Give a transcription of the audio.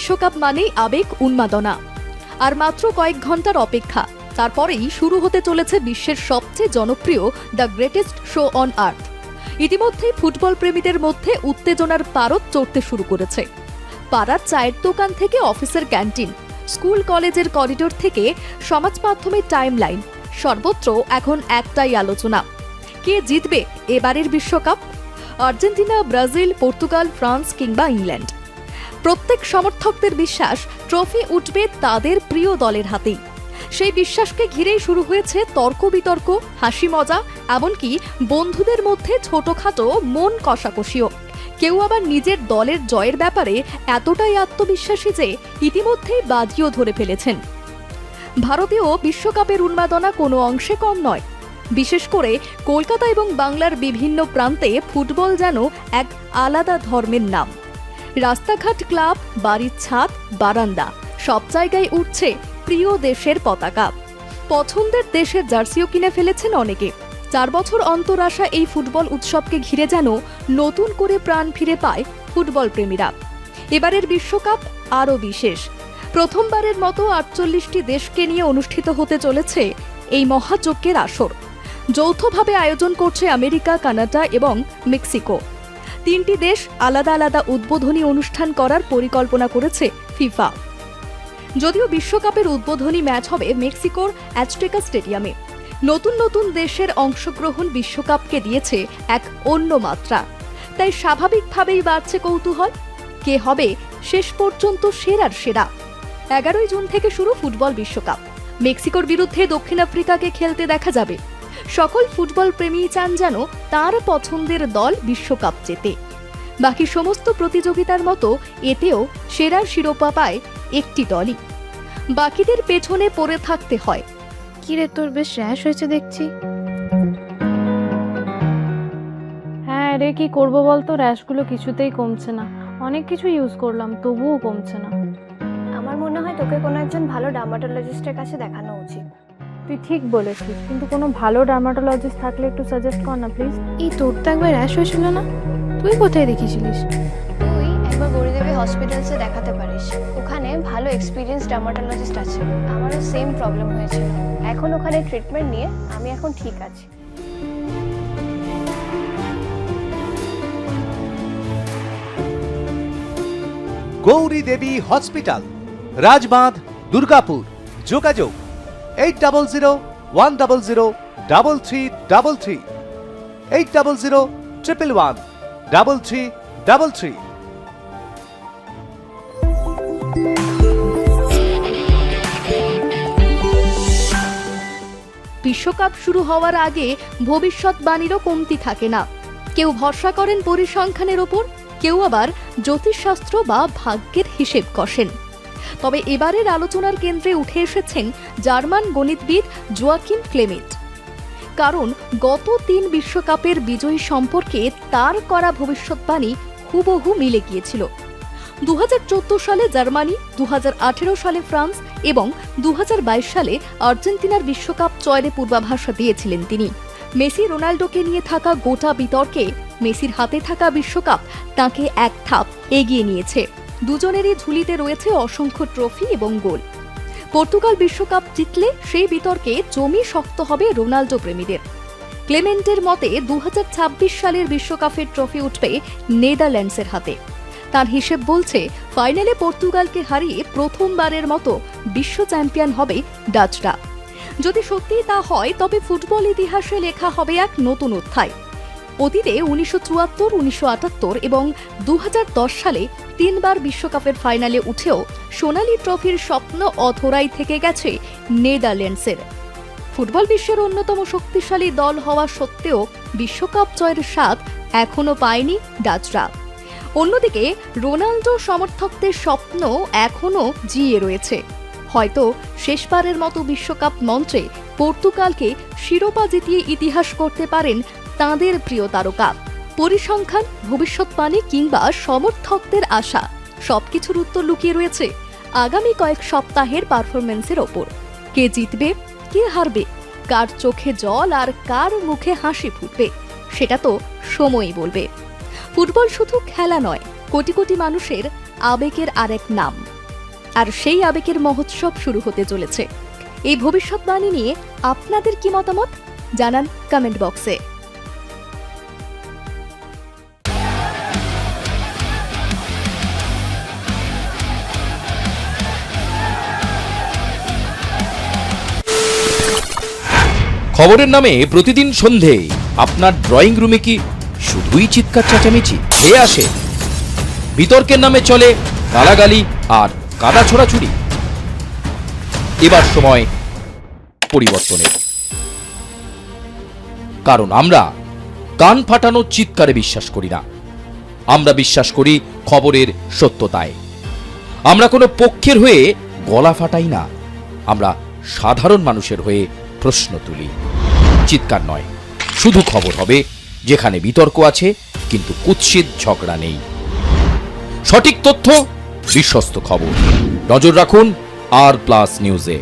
বিশ্বকাপ মানেই আবেগ, উন্মাদনা। আর মাত্র কয়েক ঘন্টার অপেক্ষা, তারপরেই শুরু হতে চলেছে বিশ্বের সবচেয়ে জনপ্রিয় the greatest show on earth. ইতিমধ্যেই ফুটবল প্রেমীদের মধ্যে উত্তেজনার পারদ চড়তে শুরু করেছে। পাড়ার চায়ের দোকান থেকে অফিসের ক্যান্টিন, স্কুল কলেজের করিডোর থেকে সমাজ মাধ্যমের টাইমলাইন, সর্বত্র এখন একটাই আলোচনা, কে জিতবে এবারের বিশ্বকাপ? আর্জেন্টিনা, ব্রাজিল, পর্তুগাল, ফ্রান্স কিংবা ইংল্যান্ড? প্রত্যেক সমর্থকদের বিশ্বাস ট্রফি উঠবে তাদের প্রিয় দলের হাতেই। সেই বিশ্বাসকে ঘিরেই শুরু হয়েছে তর্ক বিতর্ক, হাসি মজা, এমনকি বন্ধুদের মধ্যে ছোটখাটো মন কষাকষিও। কেউ আবার নিজের দলের জয়ের ব্যাপারে এতটাই আত্মবিশ্বাসী যে ইতিমধ্যেই বাজিও ধরে ফেলেছেন। ভারতীয় বিশ্বকাপের উন্মাদনা কোনো অংশে কম নয়। বিশেষ করে কলকাতা এবং বাংলার বিভিন্ন প্রান্তে ফুটবল যেন এক আলাদা ধর্মের নাম। রাস্তাঘাট, ক্লাব, বাড়ির ছাদ, বারান্দা, সব জায়গায় উঠছে প্রিয় দেশের পতাকা। পছন্দের দেশের জার্সিও কিনে ফেলেছেন অনেকে। 4 বছর অন্তর আসা এই ফুটবল উৎসবকে ঘিরে যেন নতুন করে প্রাণ ফিরে পায় ফুটবল প্রেমীরা। এবারের বিশ্বকাপ আরও বিশেষ। প্রথমবারের মতো 48টি দেশকে নিয়ে অনুষ্ঠিত হতে চলেছে এই মহাযজ্ঞের আসর। যৌথভাবে আয়োজন করছে আমেরিকা, কানাডা এবং মেক্সিকো। 3টি দেশ আলাদা আলাদা উদ্বোধনী অনুষ্ঠান করার পরিকল্পনা করেছে ফিফা। যদিও বিশ্বকাপের উদ্বোধনী ম্যাচ হবে মেক্সিকোর অ্যাজটেকা স্টেডিয়ামে। নতুন নতুন দেশের অংশগ্রহণ বিশ্বকাপকে দিয়েছে এক অন্য মাত্রা। তাই স্বাভাবিকভাবেই বাড়ছে কৌতূহল, কে হবে শেষ পর্যন্ত সেরার সেরা। 11 জুন থেকে শুরু ফুটবল বিশ্বকাপ। মেক্সিকোর বিরুদ্ধে দক্ষিণ আফ্রিকাকে খেলতে দেখা যাবে। সকল ফুটবল প্রেমী চান যেন তার পছন্দের দল বিশ্বকাপ জেতে। বাকি সমস্ত প্রতিযোগিতার মতো এতেও সেরার শিরোপা পায় একটি দলই। বাকিদের পেছনে পড়ে থাকতে হয়। কিরে, তোর বেশ র্যাশ হয়েছে দেখছি। হ্যাঁ রে, কি করবো বলতো, র্যাশগুলো কিছুতেই কমছে না। অনেক কিছু ইউজ করলাম, তবুও কমছে না। আমার মনে হয় তোকে কোনো একজন ভালো ডার্মাটোলজিস্টের কাছে দেখানো উচিত। তুই ঠিক বলেছিস, কিন্তু কোনো ভালো ডার্মাটোলজিস্ট থাকলে একটু সাজেস্ট কর না প্লিজ। এই তোর তো একবার র্যাশ হয়েছিল না? তুই কোথায় দেখিয়েছিলিস? তুই একবার গৌরীদেবী হসপিটালসে দেখাতে পারিস। ওখানে ভালো এক্সপিরিয়েন্স ডার্মাটোলজিস্ট আছে। আমারও সেম প্রবলেম হয়েছিল। এখন ওখানে ট্রিটমেন্ট নিয়ে আমি এখন ঠিক আছি। গৌরী দেবী হসপিটাল, রাজবাঁধ, দুর্গাপুর। যোগাযোগ 8001003333, 8001113333। বিশ্বকাপ শুরু হওয়ার আগে ভবিষ্যৎবাণীরও কমতি থাকে না। কেউ ভরসা করেন পরিসংখ্যানের ওপর, কেউ আবার জ্যোতিষশাস্ত্র বা ভাগ্যের হিসেব কষেন। তবে এবারের আলোচনার কেন্দ্রে উঠে এসেছেন জার্মান গণিতবিদ জোয়াকিম ক্লেমেট। কারণ গত 3 বিশ্বকাপের বিজয়ী সম্পর্কে তার করা ভবিষ্যৎবাণী হুবহু মিলে গিয়েছিল। 2014 সালে জার্মানি, 2018 সালে ফ্রান্স এবং 2022 সালে আর্জেন্টিনার বিশ্বকাপ জয়ের পূর্বাভাস দিয়েছিলেন তিনি। মেসি রোনাল্ডোকে নিয়ে থাকা গোটা বিতর্কে মেসির হাতে থাকা বিশ্বকাপ তাকে এক ধাপ এগিয়ে নিয়েছে। দুজনেরই ঝুলিতে রয়েছে অসংখ্য ট্রফি এবং গোল। পর্তুগাল বিশ্বকাপ জিতলে সেই বিতর্কে জমি শক্ত হবে রোনাল্ডো প্রেমীদের। ক্লেমেন্টের মতে 2026 সালের বিশ্বকাপের ট্রফি উঠবে নেদারল্যান্ডসের হাতে। তার হিসেব বলছে ফাইনালে পর্তুগালকে হারিয়ে প্রথমবারের মতো বিশ্ব চ্যাম্পিয়ন হবে ডাচরা। যদি সত্যিই তা হয় তবে ফুটবল ইতিহাসে লেখা হবে এক নতুন অধ্যায়। অতীতে 1974, 1978 এবং 2010 সালে 3 বার বিশ্বকাপের ফাইনালে উঠেও সোনালী ট্রফির স্বপ্ন অধরাই থেকে গেছে নেদারল্যান্ডসের। ফুটবল বিশ্বের অন্যতম শক্তিশালী দল হওয়া সত্ত্বেও বিশ্বকাপ জয়ের স্বাদ এখনো পায়নি ডাচরা। অন্যদিকে রোনাল্ডো সমর্থকদের স্বপ্ন এখনো জিয়ে রয়েছে। হয়তো শেষবারের মতো বিশ্বকাপ মঞ্চে পর্তুগালকে শিরোপা জিতিয়ে ইতিহাস করতে পারেন তাঁদের প্রিয় তারকা। পরিসংখ্যান, ভবিষ্যৎবাণী কিংবা সমর্থকদের আশা, সবকিছুর উত্তর লুকিয়ে রয়েছে আগামী কয়েক সপ্তাহের পারফরম্যান্সের ওপর। কে জিতবে, কে হারবে, কার চোখে জল আর কার মুখে হাসি ফুটবে, সেটা তো সময়ই বলবে। ফুটবল শুধু খেলা নয়, কোটি কোটি মানুষের আবেগের আরেক নাম। আর সেই আবেগের মহোৎসব শুরু হতে চলেছে। এই ভবিষ্যৎবাণী নিয়ে আপনাদের কি মতামত জানান কমেন্ট বক্সে। খবরের নামে প্রতিদিন সন্ধে আপনার ড্রয়িং রুমে কি শুধুই চিৎকার চেঁচামেচি খেয়ে আসে? বিতর্কের নামে চলে গালাগালি আর কাদা ছোড়াছুড়ি। এবার সময় পরিবর্তনের, কারণ আমরা কান ফাটানো চিৎকারে বিশ্বাস করি না। আমরা বিশ্বাস করি খবরের সত্যতায়। আমরা কোনো পক্ষের হয়ে গলা ফাটাই না, আমরা সাধারণ মানুষের হয়ে প্রশ্ন তুলি। চিৎকার নয়, শুধু খবর হবে যেখানে বিতর্ক আছে কিন্তু কুৎসিত ঝগড়া নেই। সঠিক তথ্য, বিশ্বস্ত খবর। নজর রাখুন আর প্লাস নিউজে।